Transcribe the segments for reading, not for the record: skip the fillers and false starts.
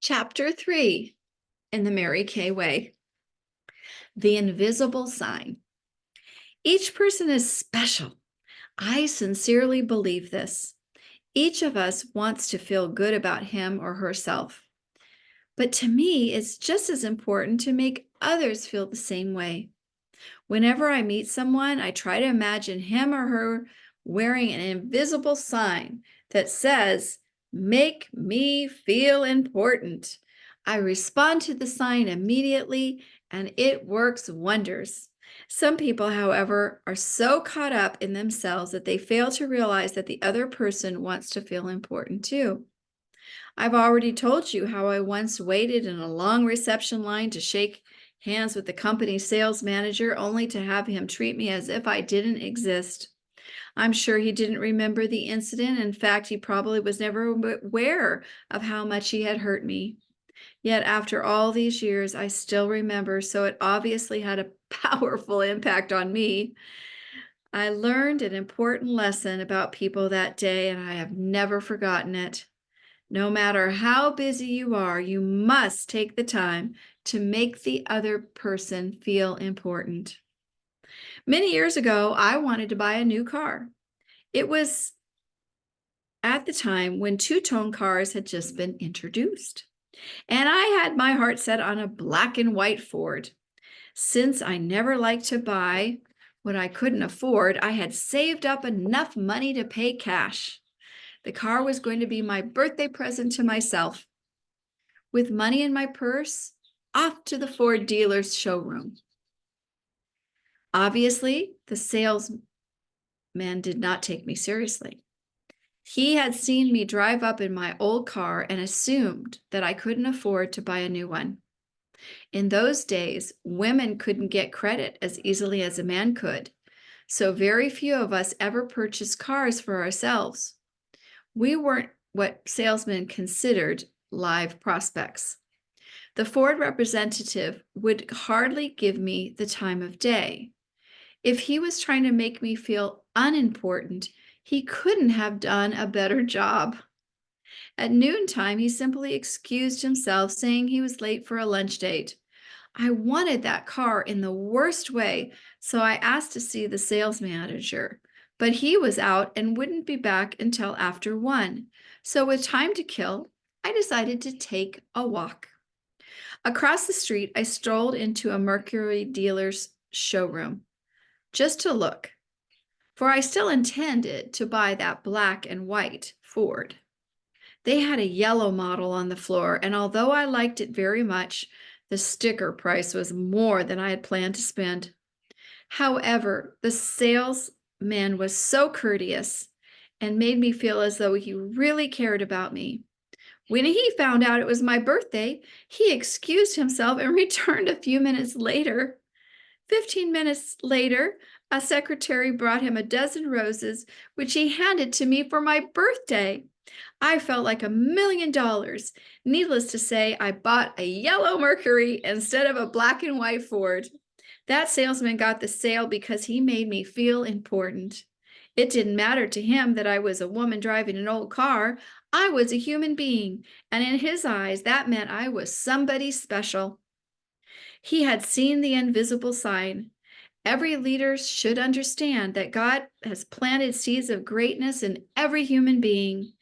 Chapter 3 in the Mary Kay Way. The invisible sign. Each person is special. I sincerely believe this. Each of us wants to feel good about him or herself. But to me, it's just as important to make others feel the same way. Whenever I meet someone, I try to imagine him or her wearing an invisible sign that says, "Make me feel important." I respond to the sign immediately, and it works wonders. Some people, however, are so caught up in themselves that they fail to realize that the other person wants to feel important too. I've already told you how I once waited in a long reception line to shake hands with the company sales manager, only to have him treat me as if I didn't exist. I'm sure he didn't remember the incident. In fact, he probably was never aware of how much he had hurt me. Yet after all these years, I still remember, so it obviously had a powerful impact on me. I learned an important lesson about people that day, and I have never forgotten it. No matter how busy you are, you must take the time to make the other person feel important. Many years ago, I wanted to buy a new car. It was at the time when two-tone cars had just been introduced, and I had my heart set on a black and white Ford. Since I never liked to buy what I couldn't afford, I had saved up enough money to pay cash. The car was going to be my birthday present to myself. With money in my purse, off to the Ford dealer's showroom. Obviously, the salesman did not take me seriously. He had seen me drive up in my old car and assumed that I couldn't afford to buy a new one. In those days, women couldn't get credit as easily as a man could, so very few of us ever purchased cars for ourselves. We weren't what salesmen considered live prospects. The Ford representative would hardly give me the time of day. If he was trying to make me feel unimportant, he couldn't have done a better job. At noontime, he simply excused himself, saying he was late for a lunch date. I wanted that car in the worst way, so I asked to see the sales manager, but he was out and wouldn't be back until after 1. So with time to kill, I decided to take a walk. Across the street, I strolled into a Mercury dealer's showroom just to look, for I still intended to buy that black and white Ford. They had a yellow model on the floor, and although I liked it very much, the sticker price was more than I had planned to spend. However, the salesman was so courteous and made me feel as though he really cared about me. When he found out it was my birthday, he excused himself and returned a few minutes later. 15 minutes later, a secretary brought him a dozen roses, which he handed to me for my birthday. I felt like $1,000,000. Needless to say, I bought a yellow Mercury instead of a black and white Ford. That salesman got the sale because he made me feel important. It didn't matter to him that I was a woman driving an old car. I was a human being, and in his eyes, that meant I was somebody special. He had seen the invisible sign. Every leader should understand that God has planted seeds of greatness in every human being.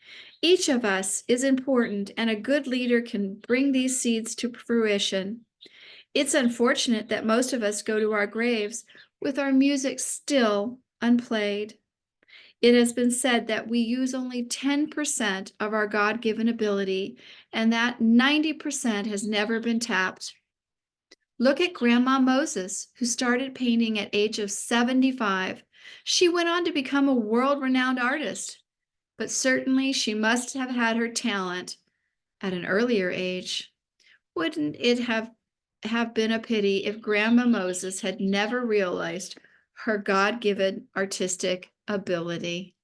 Each of us is important, and a good leader can bring these seeds to fruition. It's unfortunate that most of us go to our graves with our music still unplayed. It has been said that we use only 10% of our God-given ability, and that 90% has never been tapped. Look at Grandma Moses, who started painting at age of 75. She went on to become a world-renowned artist, but certainly she must have had her talent at an earlier age. Wouldn't it have been a pity if Grandma Moses had never realized her God-given artistic ability?